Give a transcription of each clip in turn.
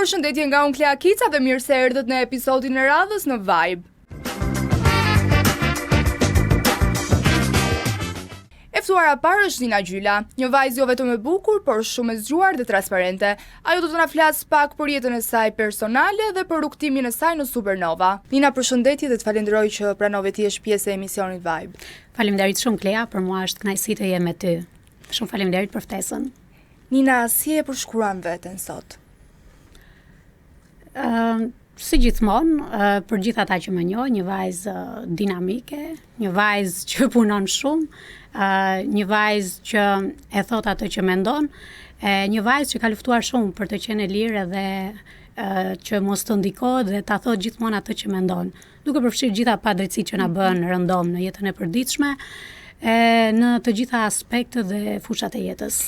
Përshëndetje nga unë Klea Kica dhe mirë se erdhët në episodin e radhës në Vibe. E ftuara parë është Nina Gjyla, një vajzë jo vetëm e bukur, por shumë e zgjuar dhe transparente. Ajo do të na flas pak për jetën e saj personale dhe për rrugtimin e saj në Supernova. Nina, përshëndetje dhe të falenderoj që pranove ti jesh pjesë e emisionit Vibe. Faleminderit shumë Klea, për mua është kënaqësi të jem me ty. Shumë faleminderit për ftesën. Nina, si e përshkruan veten sot? Si gjithmonë, për gjithë ata që më njohin, një vajzë dinamike, një vajzë që punon shumë, një vajzë që e thot atë që mendon, një vajzë që ka luftuar shumë për të qenë e lirë dhe që mos të ndikohet dhe ta thot gjithmonë atë që mendon, duke përfshirë gjitha padrejtësitë që na bën rëndom në jetën e përditshme, në të gjitha aspektet dhe fushat e jetës.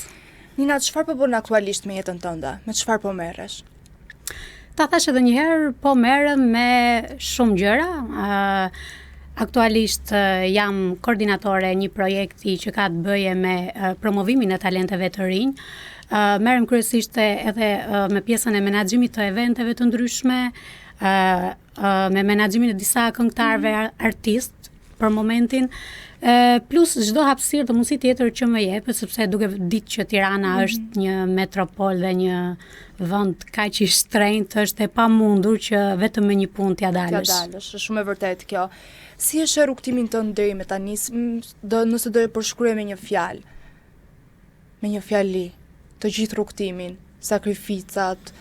Nina, çfarë po bën aktualisht me jetën tënde? Me çfarë po merresh? Ta thash edhe një herë, po merrem me shumë gjëra. Aktualisht jam koordinatore e një projekti që ka të bëje me promovimin e talenteve të rinj. Merrem kryesisht edhe me pjesën e menaxhimit të eventeve të ndryshme, me menaxhimin e disa këngëtarëve artist për momentin. Plus çdo hapësirë dhe mundësi tjetër që më jepet, sepse duke ditë që Tirana është një metropol dhe një vend kaq i shtrenjtë, është e pamundur që vetëm me një punë t'ja dalësh. Është shumë e vërtetë kjo. Si është rrugtimin tënd deri me tani, nëse do e përshkruaj me një fjalë? Me një fjali, të gjithë rrugtimin, sakrificat.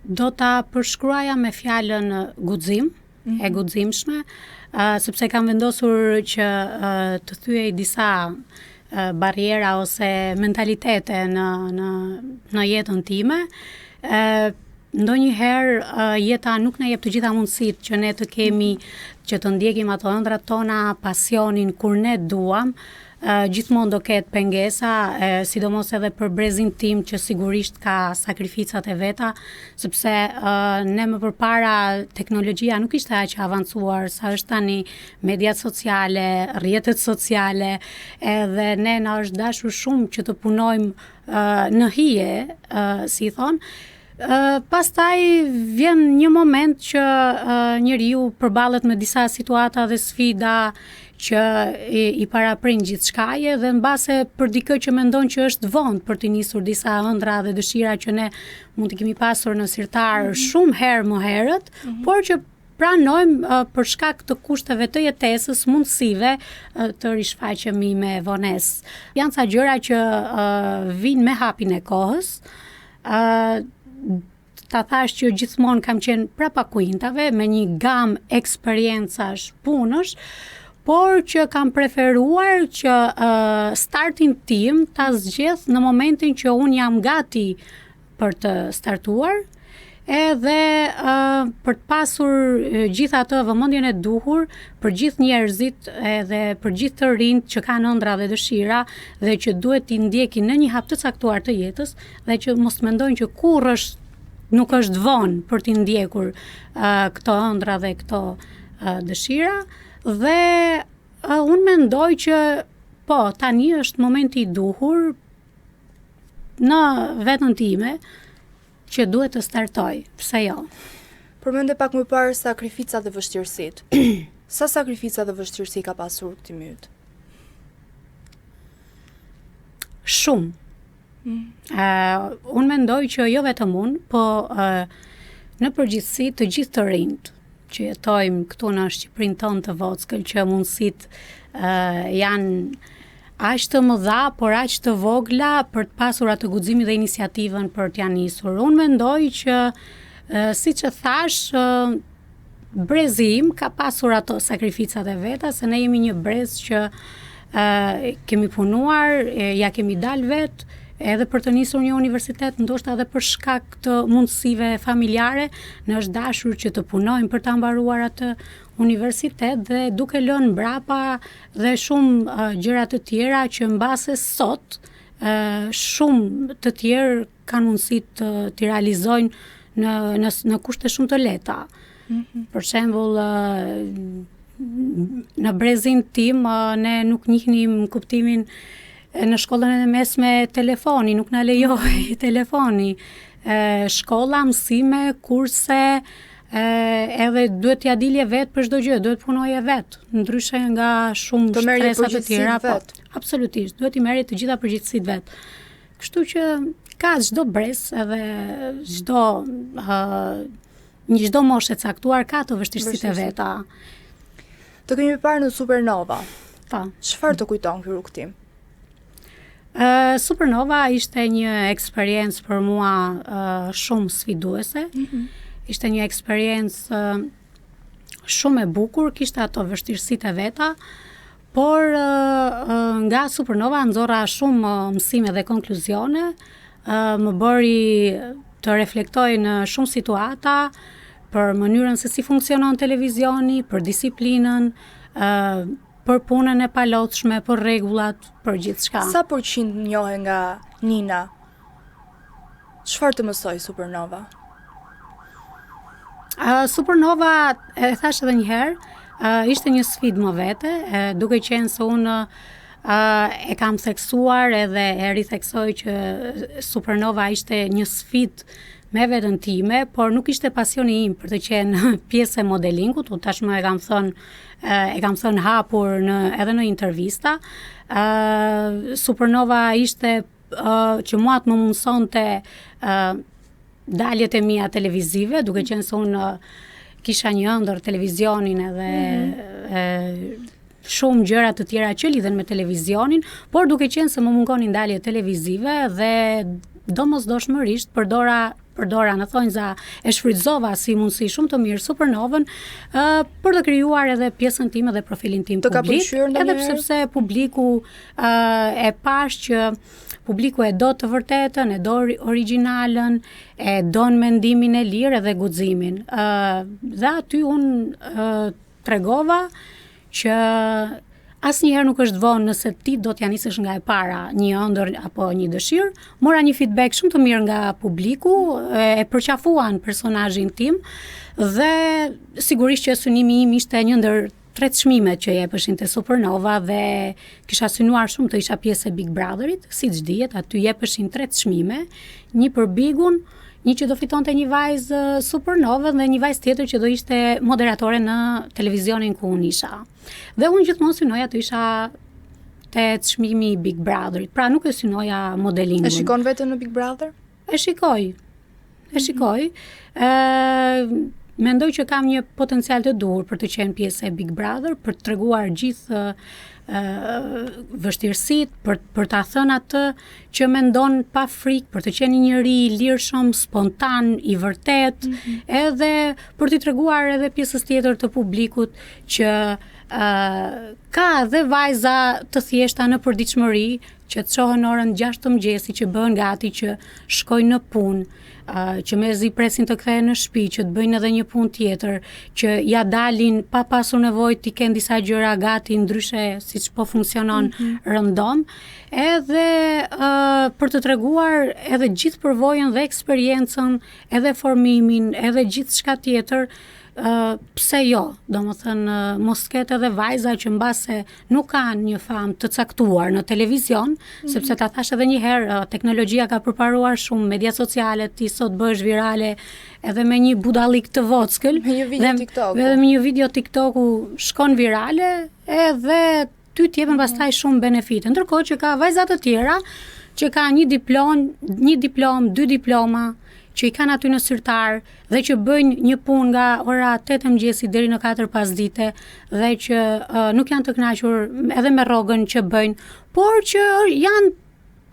Do ta përshkruaja me fjalën guxim, e guximshme, sepse kam vendosur që të thyej disa barriera ose mentalitete në jetën time. Ndonjëherë jeta nuk na jep të gjitha mundësitë që ne të kemi, që të ndjekim ato ëndrat tona, pasionin kur ne duam. Gjithmonë do ketë pengesa, sidomos edhe për brezin tim që sigurisht ka sakrificat e veta, sepse ne më përpara teknologjia nuk ishte aq e avancuar sa është tani, mediat sociale, rrjetet sociale, edhe ne na është dashur shumë që të punojmë në hije, si thonë. Pastaj vjen një moment që njeriu përballet me disa situata dhe sfida që i paraprin gjithçkaje dhe mbase për dikë që mendon që është vonë për të nisur disa ëndra dhe dëshira që ne mund të kemi pasur në sirtar shumë herë më herët, por që pranojmë për shkak të kushteve të jetesës, mundësive të rishfaqemi me vonesë. Janë ca gjëra që vinë me hapin e kohës. Ta thash që gjithmonë kam qenë prapa kuintave me një gamë eksperjencash punësh, por që kam preferuar që startin tim ta zgjedh në momentin që unë jam gati për të startuar, edhe për të pasur gjithë atë vëmendjen e duhur për gjithë njerëzit edhe për gjithë të rinjt që kanë ëndra dhe dëshira dhe që duhet t'i ndjekin në një hap të caktuar të jetës dhe që mos mendojnë që nuk është vonë për t'i ndjekur këto ëndra dhe këto dëshira. Dhe unë mendoj që po, tani është momenti i duhur në veten time që duhet të startoj, pse jo? Përmende pak më parë sakrificat dhe vështirësitë. Sa sakrifica dhe vështirësi ka pasur rrugtimi yt? Shumë. Unë mendoj që jo vetëm unë, po në përgjithësi të gjithë të rinjt që jetojmë këtu në Shqipërinë tonë të vockël, që mundësitë janë aq të mëdha, por aq të vogla për të pasur atë guximin dhe iniciativën për t'ja nisur. Unë mendoj që, siç e thash, brezi im ka pasur ato sakrificat e veta, se ne jemi një brez që kemi punuar, ja kemi dalë vetë, edhe për të nisur një universitet, ndoshta edhe për shkak të mundësive familjare, ne është dashur që të punojmë për ta mbaruar atë universitet dhe duke lënë mbrapa dhe shumë gjëra të tjera që mbase sot shumë të tjerë kanë mundësi të realizojnë në kushte shumë të lehta. Për shembull, në brezin tim ne nuk njihnim kuptimin në shkollën e mesme telefoni, nuk na lejohej telefoni. shkolla, mësime, kurse, edhe duhet t'ja dilje vetë për çdo gjë, duhet punoje vetë, ndryshe nga shumë stresat të tjera. Absolutisht, duhet i merrje të gjitha përgjegjësitë vetë. Kështu që ka çdo brez edhe çdo moshë e caktuar ka të vështirësitë e veta. Të kemi parë në Supernova. Po. Çfarë të kujton ky rrugtim? Supernova ishte një eksperiencë për mua shumë sfiduese. Ishte një eksperiencë shumë e bukur, kishte ato vështirësitë e veta, por nga Supernova nxorra shumë mësime dhe konkluzione, më bëri të reflektoj në shumë situata, për mënyrën se si funksionon televizioni, për disiplinën, për punën e palotshme, për rregullat, për gjithçka. Sa përqind njohe nga Nina? Çfarë të mësoj Supernova? Supernova, e thash edhe një herë, ishte një sfidë më vete, duke qenë se unë e kam theksuar edhe e ritheksoj që Supernova ishte një sfidë me veten time, por nuk ishte pasioni im për të qenë pjesë e modelingut, tashmë e kam thënë hapur edhe në intervista. Supernova ishte që mua të më mundsonte daljet e mia televizive, duke qenë se unë kisha një ëndër televizionin edhe shumë gjëra të tjera që lidhen me televizionin, por duke qenë se më mungonin dalje televizive dhe domosdoshmërisht përdora në thonjza e shfrytëzova si mundësi shumë të mirë Supernovën për të krijuar edhe pjesën time dhe profilin tim publik, edhe sepse publiku e pash që publiku e do të vërtetën, e do origjinalën, e don mendimin e lirë edhe guximin. Dhe aty unë tregova që asnjëherë nuk është vonë nëse ti do t'ja nisësh nga e para një ëndër apo një dëshirë. Mora një feedback shumë të mirë nga publiku, e përqafuan personazhin tim dhe sigurisht që synimi im ishte një ndër 3 çmimet që jepeshin te Supernova dhe kisha synuar shumë të isha pjesë e Big Brotherit, siç dihet, aty jepeshin 3 çmime, një për Bigun, një që do fitonte një vajzë Supernova dhe një vajzë tjetër që do ishte moderatore në televizionin ku unë isha. Dhe unë gjithmonë synoja të isha te çmimi i Big Brotherit. Pra nuk e synoja modelingun. E shikon veten në Big Brother? E shikoj. Mendoj që kam një potencial të duhur për të qenë pjesë e Big Brother, për të treguar gjithë vështirësitë, për ta thënë atë që mendon pa frikë, për të qenë një njeri i lirshëm, spontan, i vërtet, edhe për t'i treguar edhe pjesës tjetër të publikut që ka edhe vajza të thjeshta në përditshmëri që të çohen orën 6 të mëngjesit, që bëhen gati që shkojnë në punë, që mezi presin të kthehen në shtëpi, që të bëjnë edhe një punë tjetër, që ja dalin pa pasur nevojë të kenë disa gjëra gati ndryshe siç po funksionon rëndom, edhe për të treguar edhe gjithë përvojën dhe eksperiencën, edhe formimin, edhe gjithçka tjetër. Pse jo, domethënë mos ketë edhe vajza që mbase nuk kanë një famë të caktuar në televizion, sepse ta thash edhe një herë, teknologjia ka përparuar shumë, media sociale, ti sot bëhesh virale edhe me një budallik të vockël, me një video TikToku shkon virale edhe ty t'jepen pastaj shumë benefite. Ndërkohë që ka vajza të tjera që ka një diplom, 2 diploma, që i kanë aty në sirtar dhe që bëjnë një punë nga ora 8 e mëngjesit deri në 4 pasdite dhe që nuk janë të kënaqur edhe me rrogën që bëjnë, por që janë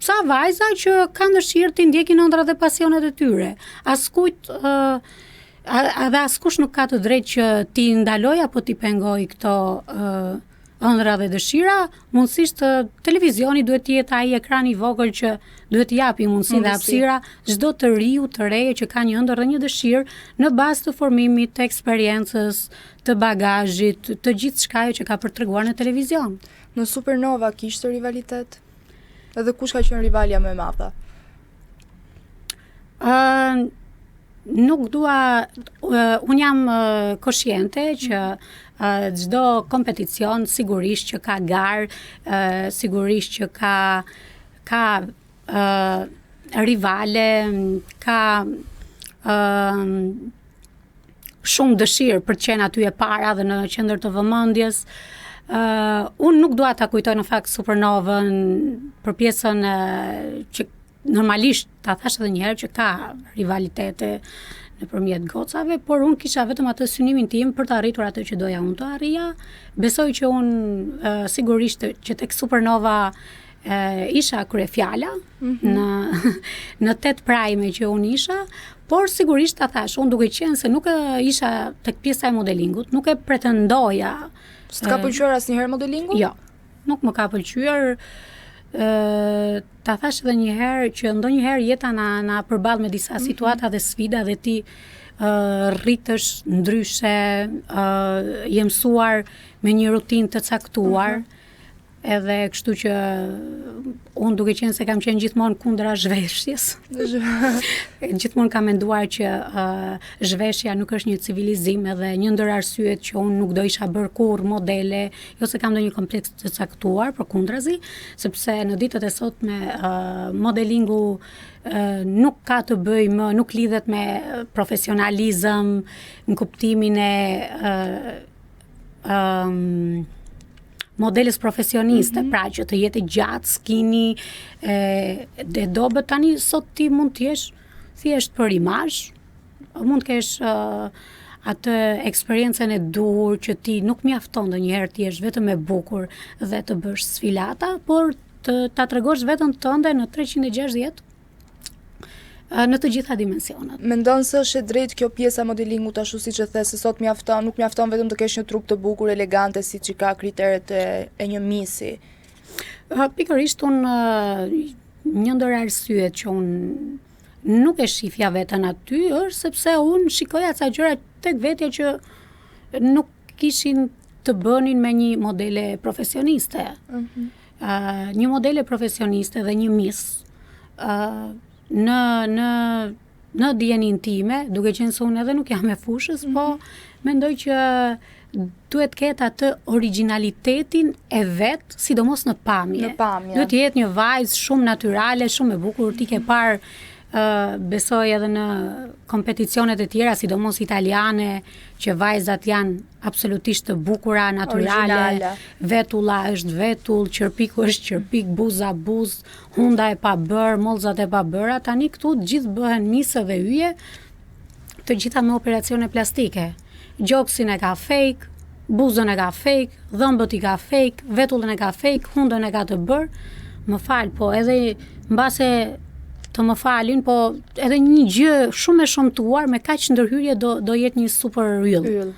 sa vajza që kanë dëshirë të ndjekin ëndrat dhe pasionet e tyre. Askush nuk ka të drejtë që ti ndaloj apo ti pengoj këto ëndra dhe dëshira. Mundësisht televizioni duhet të jetë ai ekrani i vogël që duhet të japi mundësi dhe hapësira çdo të riu, të reje që ka një ëndër dhe një dëshirë në bazë të formimit, të eksperiencës, të bagazhit, të gjithçka që ka për treguar në televizion. Në Supernova kishte rivalitet? Edhe kush ka qenë rivalja më e madhe? Nuk dua, unë jam koshiente që çdo kompeticion sigurisht që ka garë, sigurisht që ka rivale, ka shumë dëshirë për të qenë aty e para dhe në qendër të vëmendjes. Unë nuk dua ta kujtoj në fakt Supernovën për pjesën që normalisht ta thash edhe një herë që ka rivalitete nëpërmjet gocave, por unë kisha vetëm atë synimin tim për të arritur atë që doja unë të arrija. Besoj që unë sigurisht që tek Supernova isha kryefjala në 8 prajme që unë isha, por sigurisht ta thash, unë duke qenë se nuk isha tek pjesa e modelingut, nuk e pretendoja. S'ka pëlqyer asnjëherë modelingu? Jo, nuk më ka pëlqyer. Ta thash edhe një herë që ndonjëherë jeta na përball me disa situata dhe sfida dhe ti rritesh ndryshe, je mësuar me një rutinë të caktuar. Edhe kështu që unë duke qenë se kam qenë gjithmonë kundra zhveshjes. Gjithmonë kam menduar që zhveshja nuk është një civilizim, edhe një ndër arsyet që unë nuk do isha bërë kurrë modele, jo se kam ndonjë kompleks të caktuar, por kundrazi, sepse në ditët e sotme modelingu nuk ka të bëjë më, nuk lidhet me profesionalizëm në kuptimin e modeles profesioniste, pra që të jetë gjatë, skini, dhe dobët tani sot ti mund të jesh thjesht për imazh, mund të kesh atë eksperiencën e duhur që ti nuk mjafton ndonjëherë të jesh vetëm e bukur dhe të bësh sfilata, por ta tregosh veten tënde në 360 në të gjitha dimensionet. Mendon se është e drejtë kjo pjesa modelingut ashtu siç e the, se sot nuk mjafton vetëm të kesh një trup të bukur, elegante, siç i ka kriteret e një misi. Pikërisht unë një ndër arsyet që unë nuk e shifja veten aty është sepse unë shikoja ca gjëra tek vetja që nuk kishin të bënin me një modele profesioniste. Një modele profesioniste dhe një mis në dijenin time, duke qenë se unë edhe nuk jam e fushës, po mendoj që duhet ketë atë originalitetin e vet, sidomos në pamje. Duhet të jetë një vajzë shumë natyrale, shumë e bukur, ti ke parë besoj edhe në kompeticionet e tjera, sidomos italiane, që vajzat janë absolutisht të bukura, natyrale, vetulla është vetull, qërpiku është qërpik, buza buz, hunda e pa bërë, mollzat e pa bëra, tani këtu gjithë bëhen misë dhe yje, të gjitha me operacione plastike. Gjoksin e ka fake, buzën e ka fake, dhëmbët i ka fake, vetullën e ka fake, hundën e ka të bërë, më fal, po edhe mbase të më falin, po edhe një gjë shumë e shëmtuar me kaq ndërhyrje do jetë një super yll.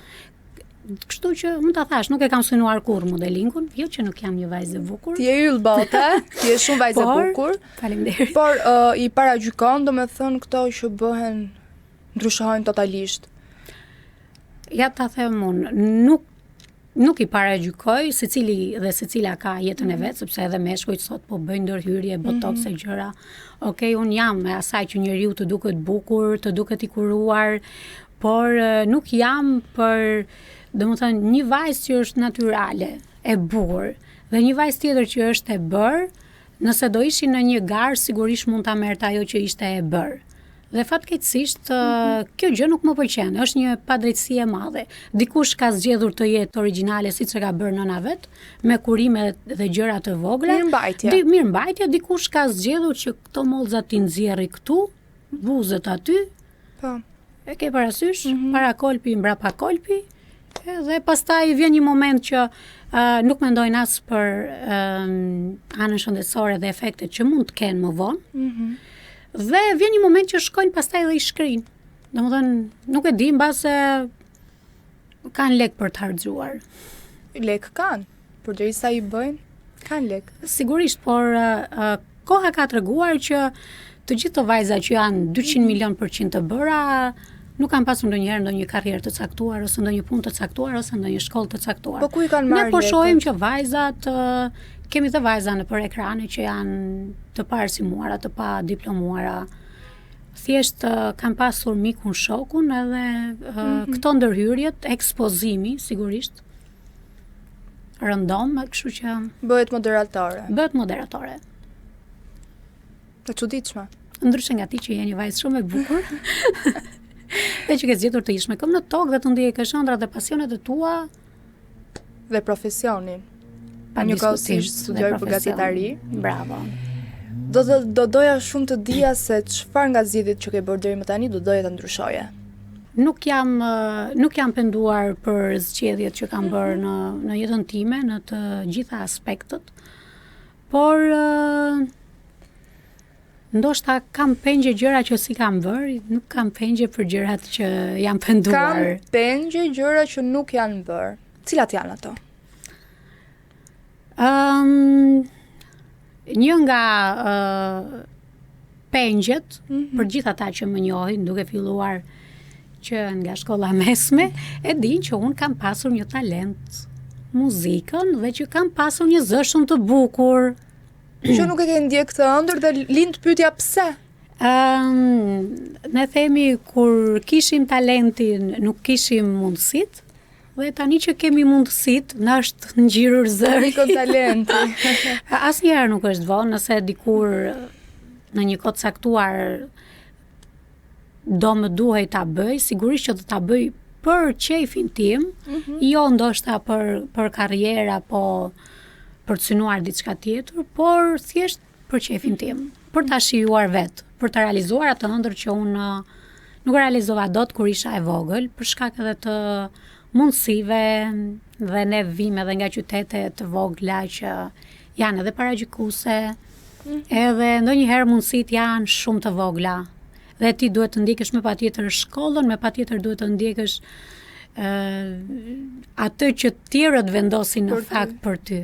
Kështu që mund ta thash, nuk e kam synuar kurrë modelingun, jo që nuk jam një vajzë e bukur. Ti je yll bote, ti je shumë vajzë e bukur. Faleminderit. Por i paragjykon, domethënë këto që bëhen ndryshojnë totalisht. Ja ta them unë, nuk i paragjykoj, secili dhe secila ka jetën e vet, sepse edhe meshkujt sot po bëjnë ndërhyrje, botox e gjëra. Okej, un jam me asaj që njeriu të duket bukur, të duket i kuruar, por nuk jam për, domethënë, një vajzë që është natyrale, e bukur, dhe një vajzë tjetër që është e bërë, nëse do ishin në një garë, sigurisht mund ta merrte ajo që ishte e bërë. Dhe fatkeqësisht kjo gjë nuk më pëlqen, është një padrejtësi e madhe. Dikush ka zgjedhur të jetë origjinale siç e ka bërë nëna vet, me kurime dhe gjëra të vogla. Mirëmbajtje, dikush ka zgjedhur që këto mollza ti nxjerri këtu, buzët aty. Po. E ke parasysh, para kolpi mbrapa kolpi, dhe pastaj vjen një moment që nuk mendojnë as për anën shëndetësore dhe efektet që mund të kenë më vonë. Dhe vjen një moment që shkojnë pastaj dhe i shkrinë. Domethënë, nuk e di, mbase kanë lek për të harxuar. Lek kanë, përderisa i bëjnë, kanë lek. Sigurisht, por koha ka treguar që të gjithë të vajzat që janë 200 milion % të bëra, nuk kanë pasur ndonjëherë ndonjë karrierë të caktuar, ose ndonjë punë të caktuar, ose ndonjë shkollë të caktuar. Po ku i kanë marrë lekët? Ne po shohim që vajzat kemi të vajza nëpër ekrane që janë të paarsimuara, të pa diplomuara. Thjesht kanë pasur mikun shokun edhe këto ndërhyrjet, ekspozimi sigurisht rëndom, kështu që bëhet moderatore. Bëhet moderatore. Të çuditshme. ndryshe nga ti që je një vajzë shumë e bukur. Dhe që ke zgjedhur të ish me këmbë në tokë dhe të ndjekësh ëndrat dhe pasionet e tua Dhe profesionin. pa Njëkohësisht diskutim. studioj Dhe përgatitari. profesion. Bravo. Do doja shumë të dija se çfarë nga zgjedhjet që ke bërë deri më tani do doja ta ndryshoje. Nuk jam penduar për zgjedhjet që kam bërë në jetën time, në të gjitha aspektet, por ndoshta kam pengje gjëra që si kam bërë, nuk kam pengje për gjërat që jam penduar. Kam pengje gjëra që nuk janë bërë. Cilat janë ato? Një nga pengjet, për gjithë ata që më njohin, duke filluar që nga shkolla mesme, e din që unë kam pasur një talent muzikën dhe që kam pasur një zë shumë të bukur. Që nuk e ke ndjek të ëndër dhe lind pyetja pse? Ne themi kur kishim talentin nuk kishim mundësit, dhe tani që kemi mundësit, na është ngjirur zëri. Nikon talenti. Asnjëherë nuk është vonë, nëse dikur në një kohë caktuar do më duhej ta bëj, sigurisht që do ta bëj për qejfin tim, jo ndoshta për karrierë apo për të synuar diçka tjetër, por thjesht për qejfin tim, për ta shijuar vetë, për ta realizuar atë ëndër që unë nuk realizova dot kur isha e vogël, për shkak edhe të mundësive dhe ne vim edhe nga qytete të vogla që janë edhe paragjikuese, edhe ndonjëherë mundësit janë shumë të vogla. Dhe ti duhet të ndjekësh me patjetër shkollën, me patjetër duhet të ndjekësh atë që tjerët vendosin në fakt për ty.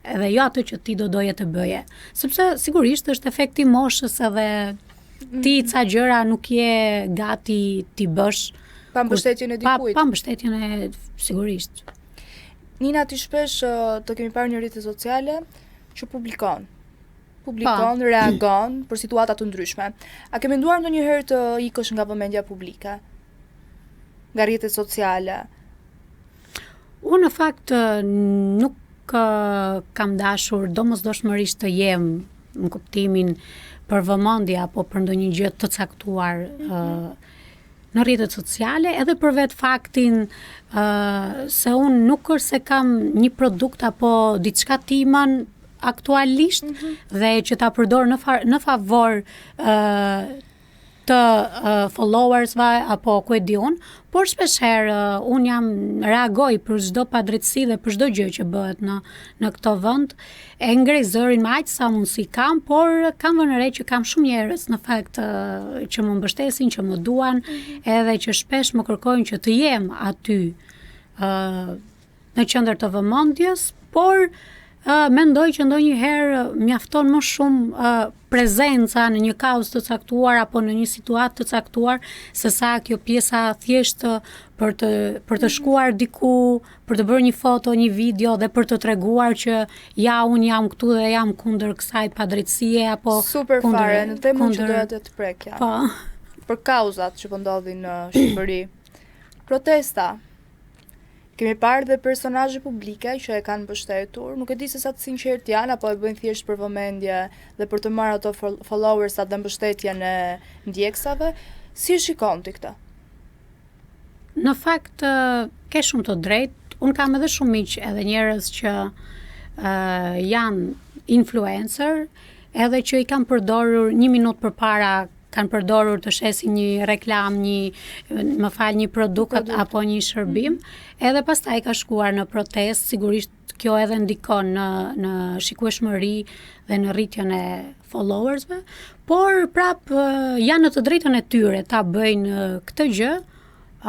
Edhe jo atë që ti do doje të bëje. Sepse sigurisht është efekti moshës edhe ti ca gjëra nuk je gati ti bësh. Pa mbështetjen e dikujt. Pa mbështetjen e sigurisht. Nina, ti shpesh të kemi parë një rrjete sociale që publikon, reagon për situata të ndryshme. A ke menduar ndonjëherë të ikësh nga vëmendja publike? Nga rrjetet sociale? Unë në fakt nuk kam dashur domosdoshmërisht të jem në kuptimin për vëmendje apo për ndonjë gjë të caktuar në rrjetet sociale, edhe për vetë faktin se unë nuk është se kam një produkt apo diçka timën aktualisht dhe që ta përdor në favor të followersve apo ku e di unë, por shpeshherë unë reagoj për çdo padrejtësi dhe për çdo gjë që bëhet në këtë vend, e ngrej zërin me aq sa mundsi kam, por kam vënë re që kam shumë njerëz në fakt që më mbështesin, që më duan, edhe që shpesh më kërkojnë që të jem aty në qendër të vëmendjes, por mendoj që ndonjëherë mjafton më shumë prezenca në një kauzë të caktuar apo në një situatë të caktuar se sa kjo pjesa thjesht për të shkuar diku, për të bërë një foto, një video dhe për të treguar që ja unë jam këtu dhe jam kundër kësaj padrejtësie apo super fare, në temën që doja të prekja. Po. Për kauzat që po ndodhin në Shqipëri. Protesta. Kemi parë dhe personazhe publike që e kanë mbështetur, nuk e di se sa të sinqert janë apo e bëjnë thjesht për vëmendje dhe për të marrë ato followersat dhe mbështetjen e ndjeksave. Si e shikon ti këtë? Në fakt ke shumë të drejtë. Unë kam edhe shumë miq edhe njerëz që janë influencer, edhe që i kanë përdorur 1 minutë përpara kanë përdorur të shesin një reklam, një produkt apo një shërbim, edhe pastaj ka shkuar në protest, sigurisht kjo edhe ndikon në shikueshmëri dhe në rritjen e followersve, por prap janë në të drejtën e tyre ta bëjnë këtë gjë.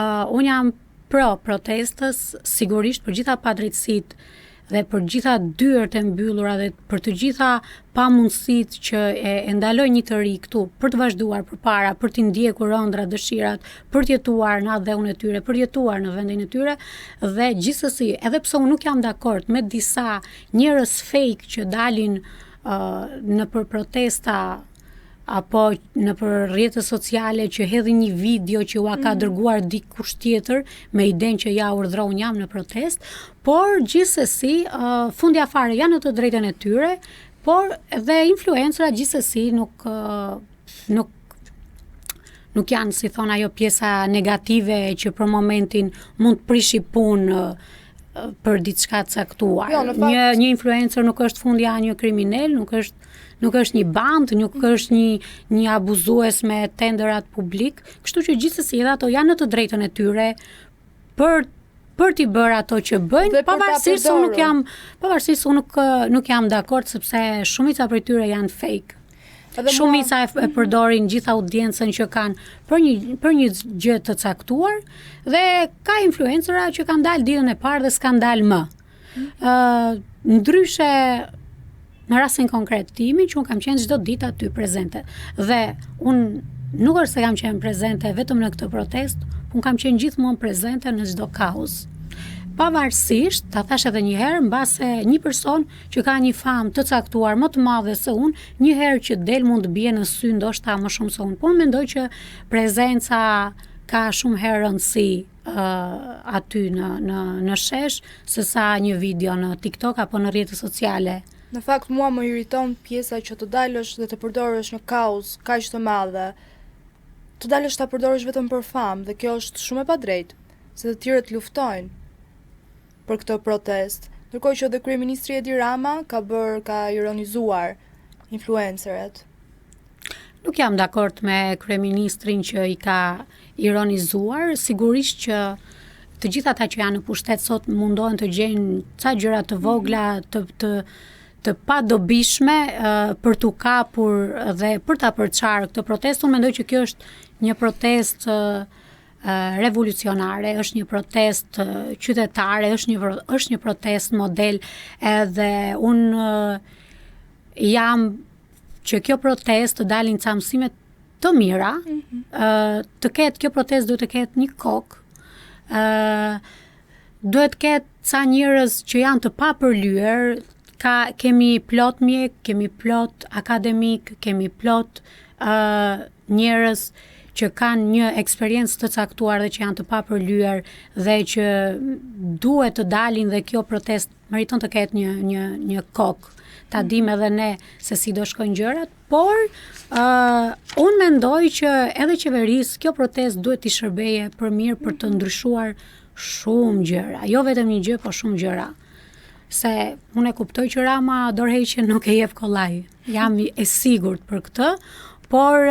Unë jam pro protestës, sigurisht për gjitha padrejtësitë dhe për gjitha dyert e mbyllura dhe për të gjitha pamundësitë që e ndalojnë një të ri këtu për të vazhduar përpara, për të ndjekur ëndrat, dëshirat, për të jetuar në atë dhëun e tyre, për të jetuar në vendin e tyre dhe gjithsesi, edhe pse unë nuk jam dakord me disa njerëz fake që dalin në për protesta apo në për rrjetet sociale që hedhin një video që ua ka dërguar dikush tjetër me idenë që ja urdhëroi unë jam në protest, por gjithsesi fundja fare janë në të drejtën e tyre, por dhe influencera gjithsesi nuk nuk janë, si thon ajo, pjesa negative që për momentin mund të prishi punë për diçka të caktuar. Jo, në fakt... Një influencer nuk është fundja një kriminal, nuk është një band, nuk është një abuzues me tenderat publik, kështu që gjithsesi edhe ato janë në të drejtën e tyre për t'i bërë ato që bëjnë, pavarësisht se unë nuk jam dakord sepse shumica prej tyre janë fake. Shumica e përdorin gjithë audiencën që kanë për një gjë të caktuar dhe ka influencera që kanë dalë ditën e parë dhe s'kan dalë më. Ndryshe në rastin konkret timi që unë kam qenë çdo ditë aty prezente dhe unë nuk është se kam qenë prezente vetëm në këtë protest, unë kam qenë gjithmonë prezente në çdo kauzë. Pavarësisht, ta thash edhe një herë, mbase një person që ka një famë të caktuar më të madhe se unë, një herë që del mund të bie në sy ndoshta më shumë se unë. Po unë mendoj që prezenca ka shumë herë rëndësi aty në shesh, se sa një video në TikTok apo në rrjetet sociale. Në fakt mua më iriton pjesa që të dalësh dhe të përdorësh në kauzë kaq të madhe, të dalësh ta përdorësh vetëm për famë dhe kjo është shumë e padrejtë, se të tjerët luftojnë për këtë protest, ndërkohë që edhe kryeministri Edi Rama ka ironizuar influenceret. Nuk jam dakord me kryeministrin që i ka ironizuar, sigurisht që të gjithë ata që janë në pushtet sot mundohen të gjejnë ca gjëra të vogla, të padobishme për t'u kapur dhe për ta përçarë këtë protestë. Unë mendoj që kjo është një protest revolucionare, është një protest qytetare, është një protest model, edhe unë jam që kjo protest të dalin ca mësime të mira, kjo protest duhet të ketë një kokë, duhet të ketë ca njerëz që janë të papërlyer, kemi plot mjek, kemi plot akademik, kemi plot njerëz që kanë një eksperiencë të caktuar dhe që janë të papërlyer dhe që duhet të dalin dhe kjo protest meriton të ketë një kokë. Ta dim edhe ne se si do shkojnë gjërat, por unë mendoj që edhe qeverisë kjo protest duhet t'i shërbeje për mirë për të ndryshuar shumë gjëra, jo vetëm një gjë, po shumë gjëra. Se unë e kuptoj që Rama dorëheqjen nuk e jep kollaj. Jam e sigurt për këtë, por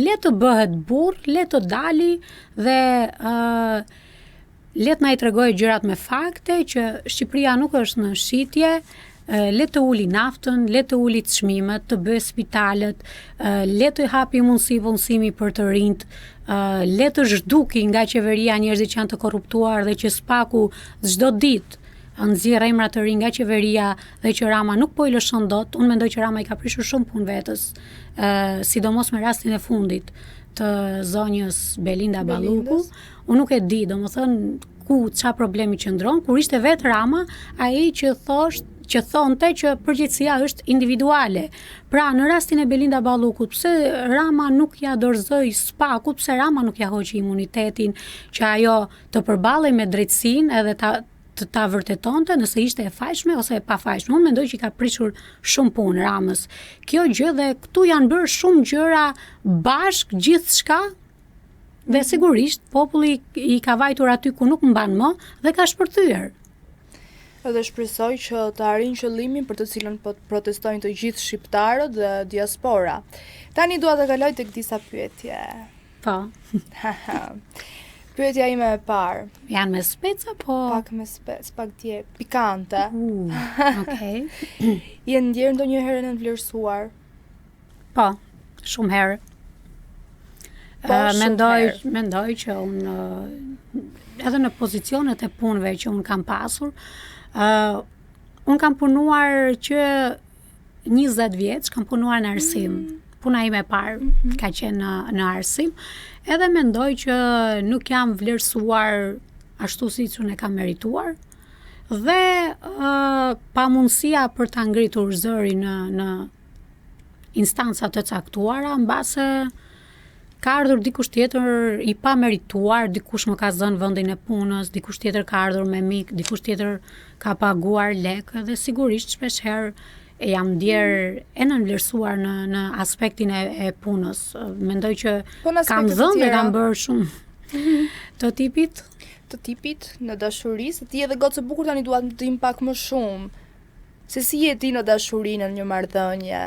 le të bëhet burr, le të dali dhe le të na i tregojë gjërat me fakte që Shqipëria nuk është në shitje, le të uli naftën, le të uli çmimet, të bëjë spitalet, le të hapi mundësi punësimi për të rinjt, le të zhduki nga qeveria njerëzit që janë të korruptuar dhe që spaku çdo ditë nxjerr emra të rinj nga qeveria dhe që Rama nuk po i lëshon dot. Unë mendoj që Rama i ka prishur shumë punë vetës, sidomos me rastin e fundit të zonjës Belinda Balluku. Unë nuk e di, domethënë ku ç'a problemi qëndron, kur ishte vetë Rama, ai që thonte që përgjegjësia është individuale. Pra, në rastin e Belinda Ballukut, pse Rama nuk ja dorëzoi spakut, pse Rama nuk ja hoqi imunitetin që ajo të përballej me drejtësinë edhe ta vërtetonte nëse ishte e fajshme ose e pafajshme. Unë mendoj që i ka prishur shumë punë Ramës. Kjo gjë dhe këtu janë bërë shumë gjëra bashk, gjithçka, dhe sigurisht populli i ka vajtur aty ku nuk mban më dhe ka shpërthyer. Edhe shpresoj që të arrijnë qëllimin për të cilën protestojnë të gjithë shqiptarët dhe diaspora. Tani dua të kaloj tek disa pyetje. Po. Pyetja ime e parë. Janë me speca po? Pak me spec, pak tje pikante. Okej. Je ndjerë ndonjëherë në vlerësuar? Po, shumë herë. Mendoj që unë edhe në pozicionet e punëve që unë kam pasur, unë kam punuar që 20 vjeç, kam punuar në arsim. Puna ime e parë ka qenë në arsim. Edhe mendoj që nuk jam vlerësuar ashtu siç unë e kam merituar dhe pamundësia për ta ngritur zërin në instanca të caktuara, mbase ka ardhur dikush tjetër i pamerituar, dikush më ka zënë vendin e punës, dikush tjetër ka ardhur me mik, dikush tjetër ka paguar lekë dhe sigurisht shpesh herë jam ndjer e nënvlerësuar në aspektin e punës. Mendoj që Po në kam aspekte të dhënë dhe tjera. kam bërë shumë të tipit. Të tipit në dashuri, se ti edhe gocë e bukur tani dua të dim pak më shumë. Se si je ti në dashuri në një marrëdhënie?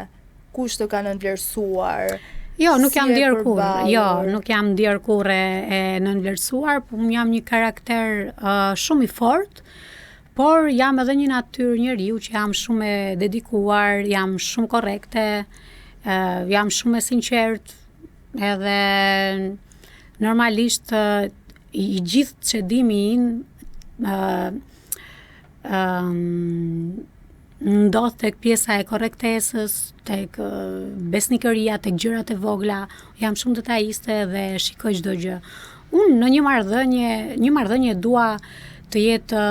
Kush të ka nënvlerësuar? Jo, nuk Si jam e ndjer kur. përballur? Jo, nuk jam ndjer kur e nënvlerësuar, por jam një karakter shumë i fortë, por jam edhe një natyrë njeriu që jam shumë e dedikuar, jam shumë korrekte, jam shumë e sinqert, edhe normalisht i gjithë çedimi im ndodh tek pjesa e korrektesës, tek besnikëria, tek gjërat e vogla. Jam shumë detajiste dhe shikoj çdo gjë. Unë në një marrëdhënie dua të jetë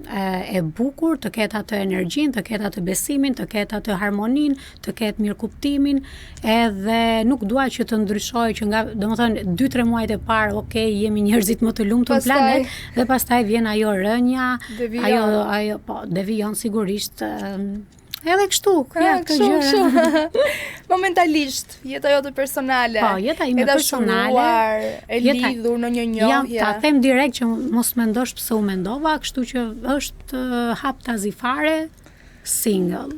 e bukur, të ketë atë energjinë, të ketë atë besimin, të ketë atë harmoninë, të ketë mirëkuptimin, edhe nuk dua që të ndryshoj që nga, domethënë 2-3 muajt e parë, okay, jemi njerëzit më të lumtur në planet, dhe pastaj vjen ajo rënja, ajo po, devijon sigurisht. Edhe kështu, ja, këtë gjëra. Momentalisht, jeta jote personale. Po, jeta ime personale. E lidhur në një njohje. Ta them direkt që mos mendosh pse u mendova, kështu që është hap tazi fare, single.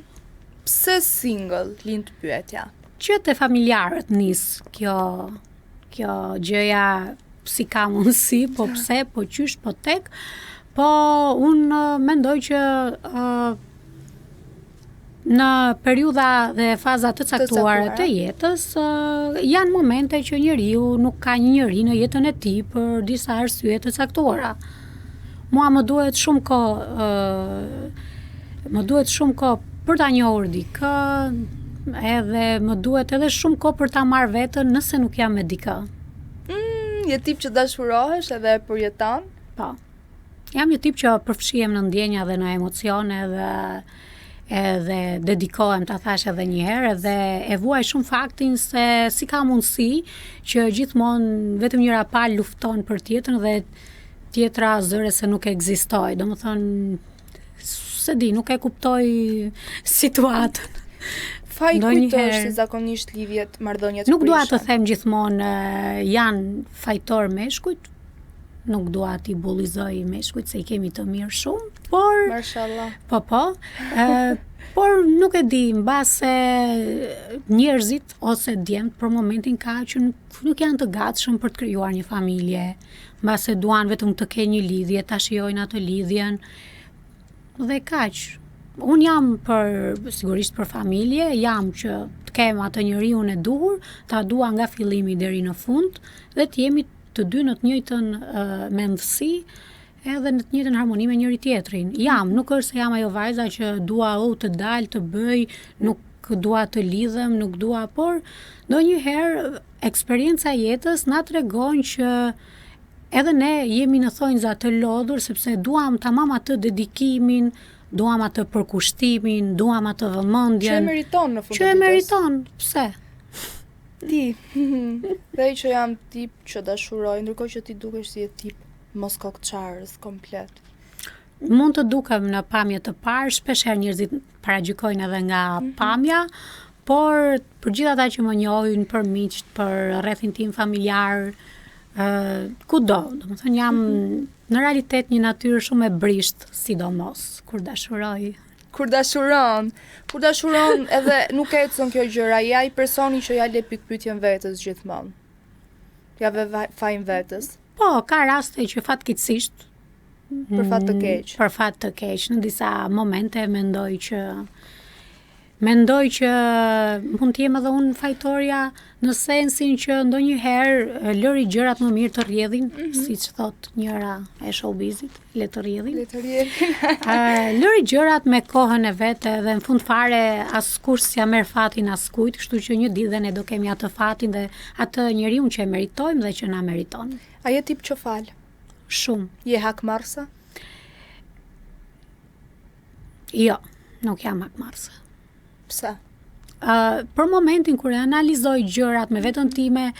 Pse single, lind pyetja. Që te familjarët nis kjo gjëja si ka mundësi, po pse, po qysh, po tek. Po unë mendoj që në periudha dhe faza të caktuara të jetës, janë momente që njeriu nuk ka një njeri në jetën e tij për disa arsye të caktuara. Mua më duhet shumë kohë për ta njohur dikë, edhe më duhet edhe shumë kohë për ta marrë veten nëse nuk jam me dikë. Je tip që dashurohesh edhe përjeton? Po. Jam një tip që përfshihem në ndjenja dhe në emocione edhe dedikohem, ta thash edhe një herë, dhe e vuaj shumë faktin se si ka mundësi që gjithmonë vetëm njëra palë lufton për tjetrën dhe tjetra zëre se nuk ekzistoj. Domethënë, se di, nuk e kuptoj situatën. Faj kujtosh se zakonisht lidhjet, marrëdhëniet nuk dua të them gjithmonë janë fajtor meshkujt, nuk dua t'i bullizoj meshkujt se i kemi të mirë shumë, por Mashallah. Po, por nuk e di, mbase njerëzit ose djemt për momentin ka që nuk janë të gatshëm për të krijuar një familje, mbase duan vetëm të kenë një lidhje, ta shijojnë atë lidhjen. Dhe kaq. Unë jam sigurisht për familje, jam që të kem atë njeriun e duhur, ta dua nga fillimi deri në fund, dhe të jemi të dy në të njëjtën mendësi, edhe në të njëjtën harmoni me njëri tjetrin. Nuk është se jam ajo vajza që dua të dal, të bëj, nuk dua të lidhem, nuk dua, por ndonjëherë eksperienca e jetës na tregon që edhe ne jemi në thonjza të lodhur, sepse duam tamam atë dedikimin, duam atë përkushtimin, duam atë vëmendjen. Që e meriton në fund të ditës. Që e meriton, pse? Ti. Dhe që jam tip që dashuroj, ndërkohë që ti dukesh si e tip mos kokçarës komplet. Mund të dukem në pamje të parë, shpeshherë njerëzit paragjykojnë edhe nga pamja, por për gjithë ata që më njohin, për miqt, për rrethin tim familjar, kudo, domethënë jam në realitet një natyrë shumë e brisht, sidomos kur dashuroj. Kur dashuron edhe nuk ecën kjo gjëra, ja i personi që ja le pikpyetjen vetës gjithmonë. Ja fajin vetës. Po, ka raste që fatkeqësisht për fat të keq. Për fat të keq, në disa momente mendoj që mund të jem edhe unë fajtorja, në sensin që ndonjëherë lëri gjërat më mirë të rrjedhin, siç thot njëra e showbizit, le të rrjedhin. Lëri gjërat me kohën e vet, dhe në fund fare askush s'ja merr fatin askujt, kështu që një ditë ne do kemi atë fatin dhe atë njeriu që e meritojmë dhe që na meriton. A je tip që fal? Shumë. Je hakmarrëse? Jo, nuk jam hakmarrëse. Pse? Për momentin kur e analizoj gjërat me veten time,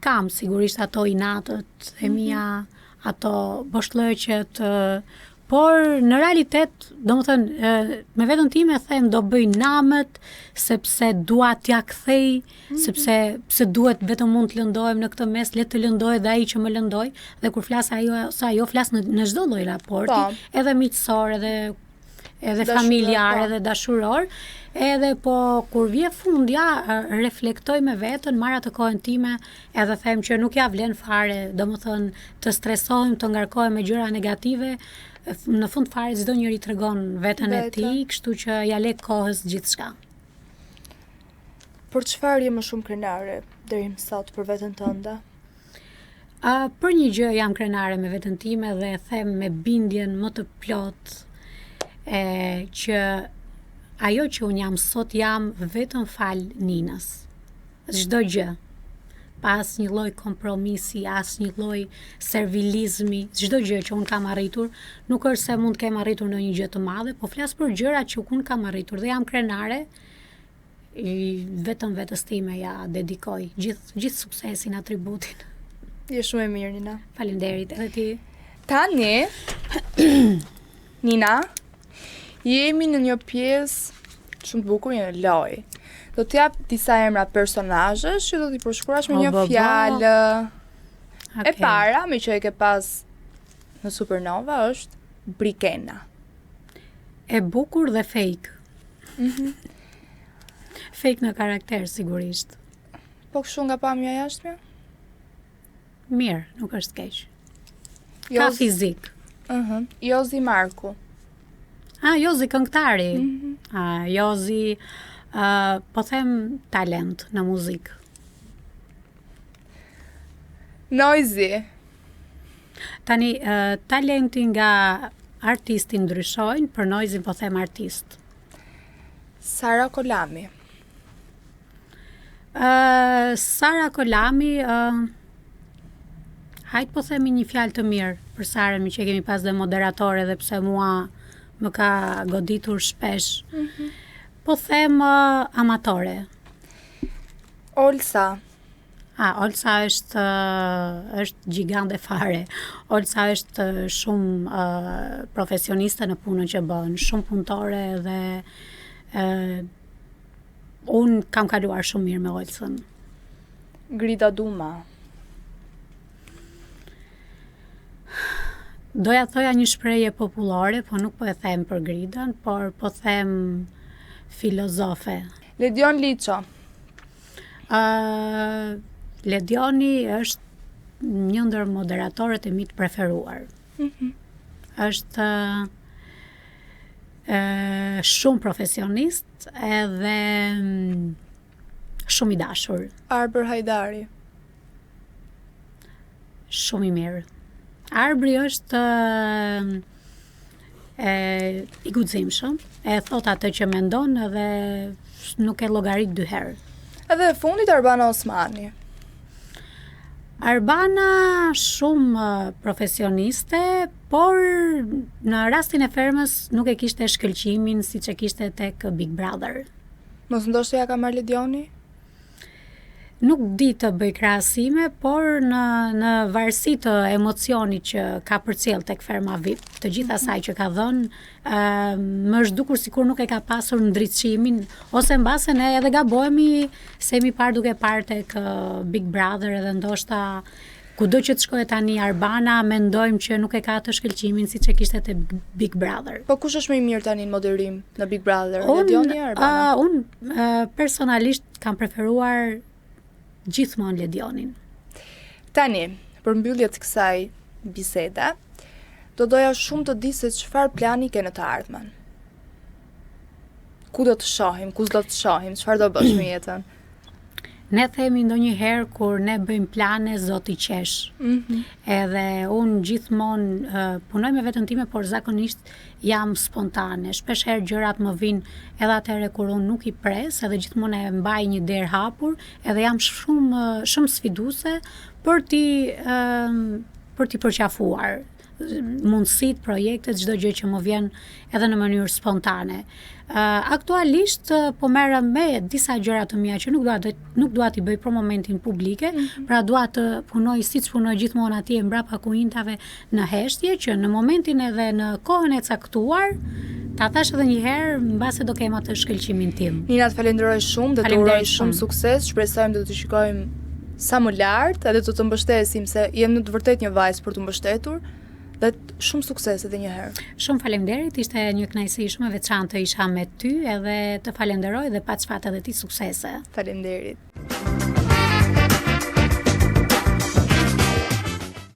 kam sigurisht ato inatët e mia, ato boshllëqet por në realitet, domethënë, me veten time them do bëj namët sepse dua t'ja kthej, sepse duhet vetëm mund të lëndohem në këtë mes, le të lëndoj dhe ai që më lëndoj, dhe kur flas ajo flas në çdo lloj raporti, edhe miqësor, edhe familjar, edhe dashuror, edhe po kur vje fundja reflektoj me veten, marr atë kohën time, edhe them që nuk ja vlen fare, domethënë të stresohem, të ngarkohem me gjëra negative. Në fund fare çdo njeri tregon veten e tij, kështu që ja le kohës gjithçka. Për çfarë je më shumë krenare deri më sot për veten tënde? Për një gjë jam krenare me veten time dhe them me bindjen më të plot që ajo që un jam sot jam vetëm fal Ninës. Çdo gjë. Pas një lloj kompromisi, as një lloj servilizmi, çdo gjë që un kam arritur, nuk është se mund të kem arritur në një gjë të madhe, po flas për gjërat që un kam arritur dhe jam krenare, vetëm vetes time ja dedikoj gjithë suksesin, atributin. Je shumë e mirë, Nina. Faleminderit, edhe ti. Tani, Nina, jemi në një pjesë shumë të bukur, një lojë. Do t'jap disa emra personazhesh që do t'i përshkruash me një fjalë. E para, me që e ke pas në Supernova, është Brikena. E bukur dhe fake. Fake në karakter, sigurisht. Po kështu nga pamja jashtme? Mirë, nuk është keq. Ka fizik. Jozi Marku. Jozi këngëtari. Jozi... po them talent në muzikë. Noizi. Tani, talenti nga artisti ndryshojnë, për Noizin po them artist. Sara Kolami. Sara Kolami, hajt po themi një fjalë të mirë për Sarën, që kemi pas dhe moderatore dhe pse mua më ka goditur shpesh. Po them amatore. Olsa. Olsa është gjigande fare. Olsa është shumë profesioniste në punën që bën, shumë punëtore dhe unë kam kaluar shumë mirë me Olsën. Grida Duma. Doja thoja një shprehje popullore, po nuk po e them për Gridën, por po them filozofe. Ledion Liço. Ledioni është një ndër moderatorët e mi të preferuar. Është shumë profesionist edhe shumë i dashur. Arber Hajdari. Shumë i mirë. Arbri është i guximshëm, e thot atë që mendon dhe nuk e llogarit dy herë. Edhe e fundit Arbana Osmani. Arbana shumë profesioniste, por në rastin e Fermës nuk e kishte shkëlqimin siç e kishte tek Big Brother. Mos ndoshta ja ka marrë Ledioni? Nuk di të bëj krahasime, por në varësi të emocionit që ka përcjell tek Ferma VIP, të gjithë asaj që ka dhënë, më është dukur sikur nuk e ka pasur ndriçimin, ose mbase ne edhe gabohemi se mi parë duke parë tek Big Brother, edhe ndoshta kudo që të shkojë tani Arbana, mendojmë që nuk e ka të shkëlqimin siç e kishte te Big Brother. Po kush është më i mirë tani në moderim në Big Brother? Ledioni apo Arbana? Unë personalisht kam preferuar gjithmonë Ledionin. Tani, për mbyllje të kësaj bisede, do doja shumë të di se çfarë plani ke në të ardhmen. Ku do të shohim, do të shohim, çfarë do bësh me jetën? Ne themi ndonjëherë kur ne bëjmë plane, Zoti qesh. Edhe unë gjithmonë punoj me veten time, por zakonisht jam spontane. Shpeshherë gjërat më vinë edhe atëherë kur unë nuk i pres, edhe gjithmonë e mbaj një derë hapur, edhe jam shumë sfiduese për ti përqafuar. mundësit, projektet, çdo gjë që më vjen edhe në mënyrë spontane. Aktualisht po merrem me disa gjëra të mia që nuk dua t'i bëj për momentin publike, pra dua të punoj siç punoj gjithmonë atje mbrapa kuintave në heshtje, që në momentin edhe në kohën e caktuar ta thash edhe një herë, mbase do kem atë shkëlqimin tim. Nina, të falenderoj shumë dhe të uroj shumë sukses. Shpresojmë të të shikojmë sa më lart edhe të mbështesim, se jem në të vërtet një vajzë për të mbështetur. Dhe shumë sukses edhe një herë. Shumë faleminderit, ishte një kënaqësi shumë e veçantë të isha me ty, edhe të falenderoj dhe pa çfarë edhe ti suksese. Faleminderit.